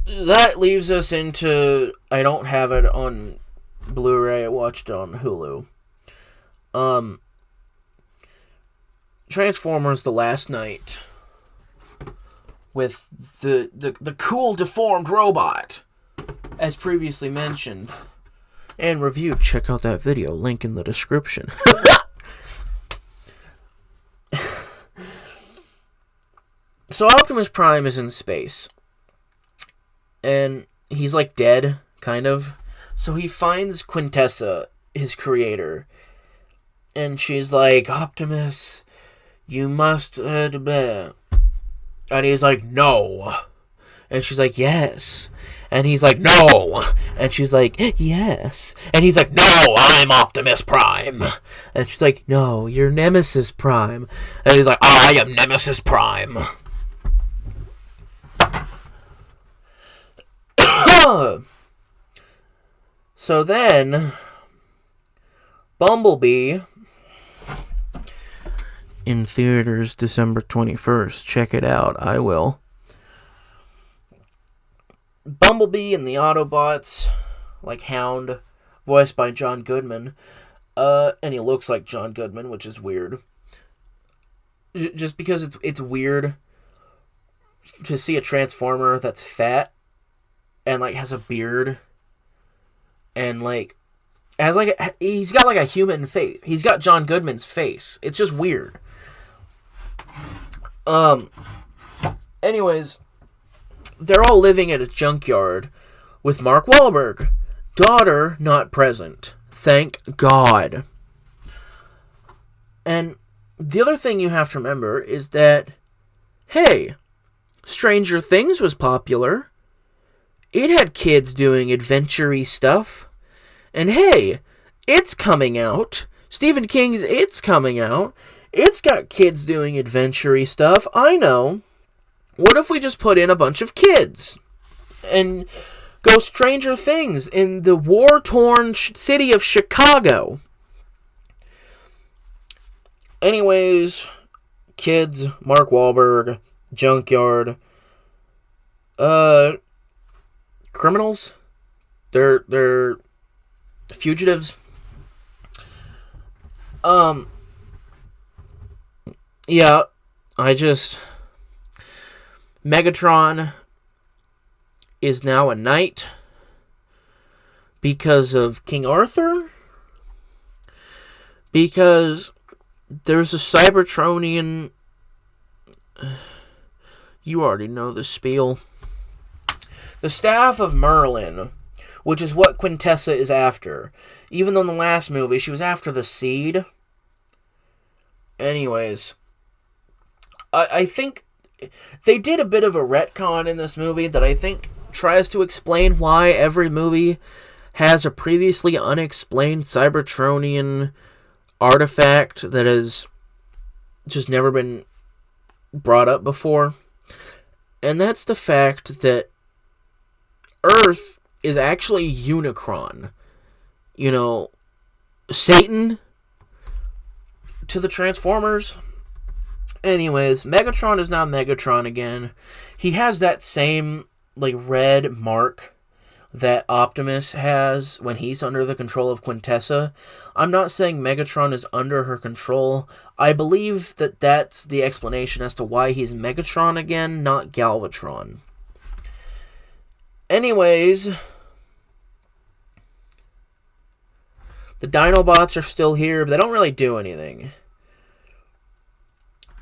that leaves us into... I don't have it on Blu-ray. I watched it on Hulu. Transformers: The Last Night. With the cool deformed robot, as previously mentioned and reviewed. Check out that video, link in the description. So Optimus Prime is in space, and he's like dead, kind of. So he finds Quintessa, his creator, and she's like, Optimus, you must... And he's like, no. And she's like, yes. And he's like, no. And she's like, yes. And he's like, no, I'm Optimus Prime. And she's like, no, you're Nemesis Prime. And he's like, I am Nemesis Prime. So then, Bumblebee, in theaters December 21st. Check it out. I will. Bumblebee and the Autobots, like Hound, voiced by John Goodman. And he looks like John Goodman, which is weird. Just because it's weird to see a Transformer that's fat and like has a beard and like has like he's got like a human face. He's got John Goodman's face. It's just weird. Anyways, they're all living at a junkyard with Mark Wahlberg. Daughter not present. Thank God. And the other thing you have to remember is that, hey, Stranger Things was popular. It had kids doing adventure-y stuff. And hey, it's coming out. Stephen King's It's coming out. It's got kids doing adventure-y stuff. I know. What if we just put in a bunch of kids? And go Stranger Things in the war-torn city of Chicago. Anyways, kids, Mark Wahlberg, junkyard, criminals. They're fugitives. Yeah, Megatron is now a knight because of King Arthur. Because there's a Cybertronian... You already know the spiel. The Staff of Merlin, which is what Quintessa is after. Even though in the last movie she was after the seed. Anyways, I think they did a bit of a retcon in this movie that I think tries to explain why every movie has a previously unexplained Cybertronian artifact that has just never been brought up before. And that's the fact that Earth is actually Unicron. You know, Satan to the Transformers. Anyways, Megatron is now Megatron again. He has that same, like, red mark that Optimus has when he's under the control of Quintessa. I'm not saying Megatron is under her control. I believe that that's the explanation as to why he's Megatron again, not Galvatron. Anyways, the Dinobots are still here, but they don't really do anything.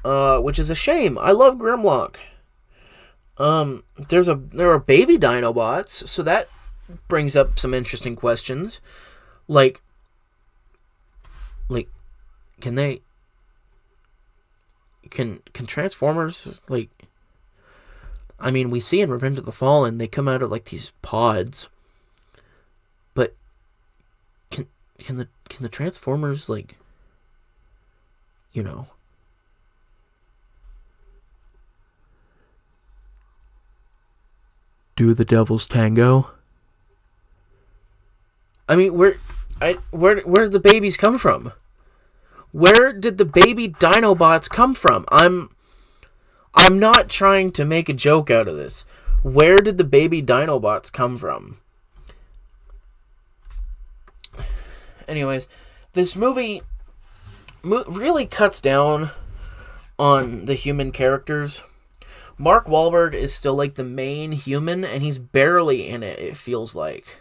Which is a shame. I love Grimlock. There are baby Dinobots, so that brings up some interesting questions. Like, can Transformers, like, I mean, we see in Revenge of the Fallen, they come out of, like, these pods. But can the Transformers, like, you know, do the devil's tango? I mean, where did the babies come from? Where did the baby Dinobots come from? I'm not trying to make a joke out of this. Where did the baby Dinobots come from? Anyways, this movie really cuts down on the human characters. Mark Wahlberg is still like the main human, and he's barely in it. It feels like.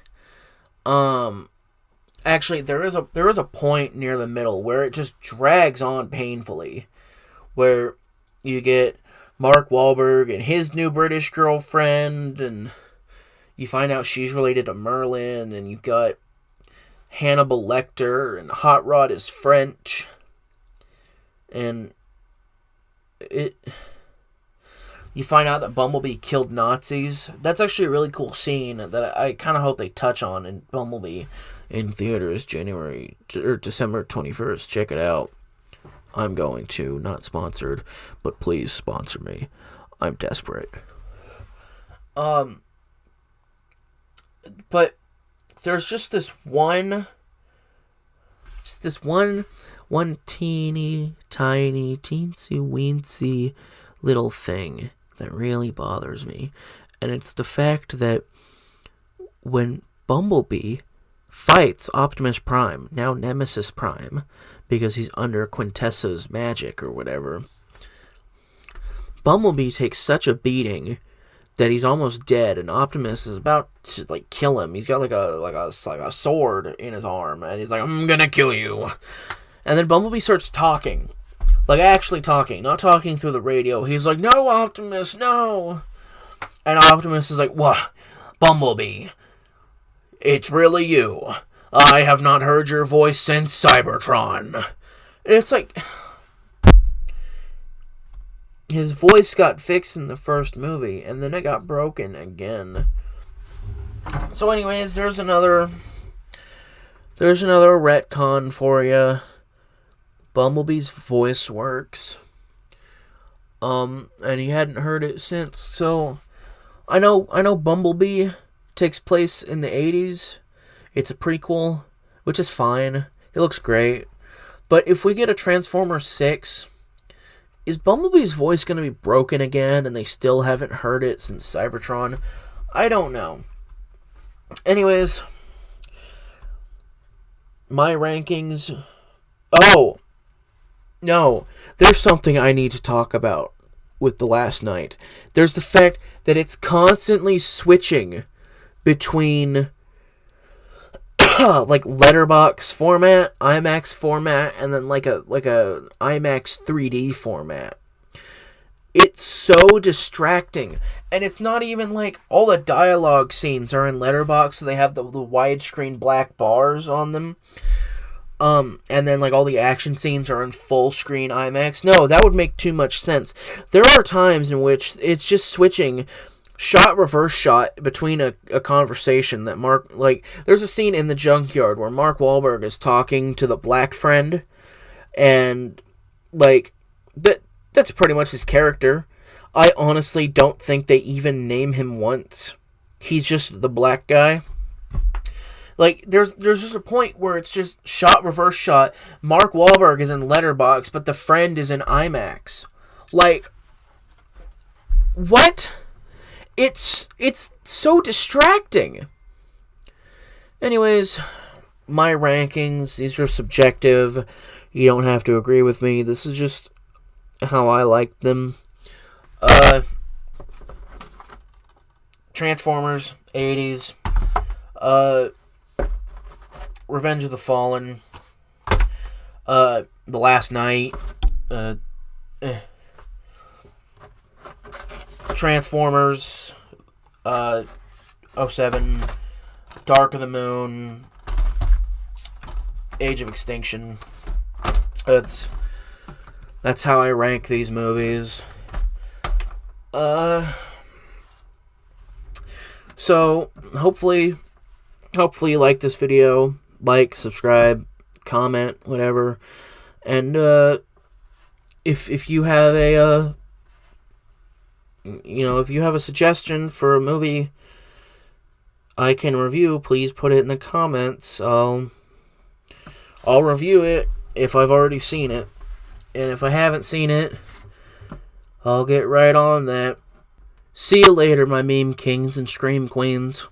Actually, there is a point near the middle where it just drags on painfully, where you get Mark Wahlberg and his new British girlfriend, and you find out she's related to Merlin, and you've got Hannibal Lecter, and Hot Rod is French, and you find out that Bumblebee killed Nazis. That's actually a really cool scene that I kind of hope they touch on in Bumblebee in theaters December 21st. Check it out. I'm going to. Not sponsored, but please sponsor me. I'm desperate. But there's just this one teeny, tiny, teensy, weensy little thing that really bothers me. And it's the fact that when Bumblebee fights Optimus Prime, now Nemesis Prime, because he's under Quintessa's magic or whatever, Bumblebee takes such a beating that he's almost dead, and Optimus is about to like kill him. He's got like a sword in his arm, and he's like, "I'm gonna kill you." And then Bumblebee starts talking, like actually talking, not talking through the radio. He's like, "No, Optimus, no." And Optimus is like, "What, Bumblebee? It's really you. I have not heard your voice since Cybertron." And it's like, his voice got fixed in the first movie, and then it got broken again. So anyways, there's another retcon for you. Bumblebee's voice works. And he hadn't heard it since. So I know Bumblebee takes place in the 80s. It's a prequel, which is fine. It looks great. But if we get a Transformers 6, is Bumblebee's voice going to be broken again and they still haven't heard it since Cybertron? I don't know. Anyways, my rankings. Oh, no. There's something I need to talk about with The Last Night. There's the fact that it's constantly switching between like letterbox format, IMAX format, and then like a IMAX 3D format. It's so distracting, and it's not even like all the dialogue scenes are in letterbox, so they have the widescreen black bars on them. And then like all the action scenes are in full screen IMAX. No, that would make too much sense. There are times in which it's just switching shot reverse shot between a conversation that there's a scene in the junkyard where Mark Wahlberg is talking to the black friend, and like that's pretty much his character. I honestly don't think they even name him once. He's just the black guy. Like there's just a point where it's just shot reverse shot. Mark Wahlberg is in letterbox, but the friend is in IMAX. Like, what? It's so distracting. Anyways, my rankings, these are subjective. You don't have to agree with me. This is just how I like them. Transformers, 80s. Revenge of the Fallen. The Last Night. Transformers, 07, Dark of the Moon, Age of Extinction. That's how I rank these movies. So hopefully you like this video. Like, subscribe, comment, whatever. And if you have if you have a suggestion for a movie I can review, please put it in the comments. I'll review it if I've already seen it. And if I haven't seen it, I'll get right on that. See you later, my meme kings and stream queens.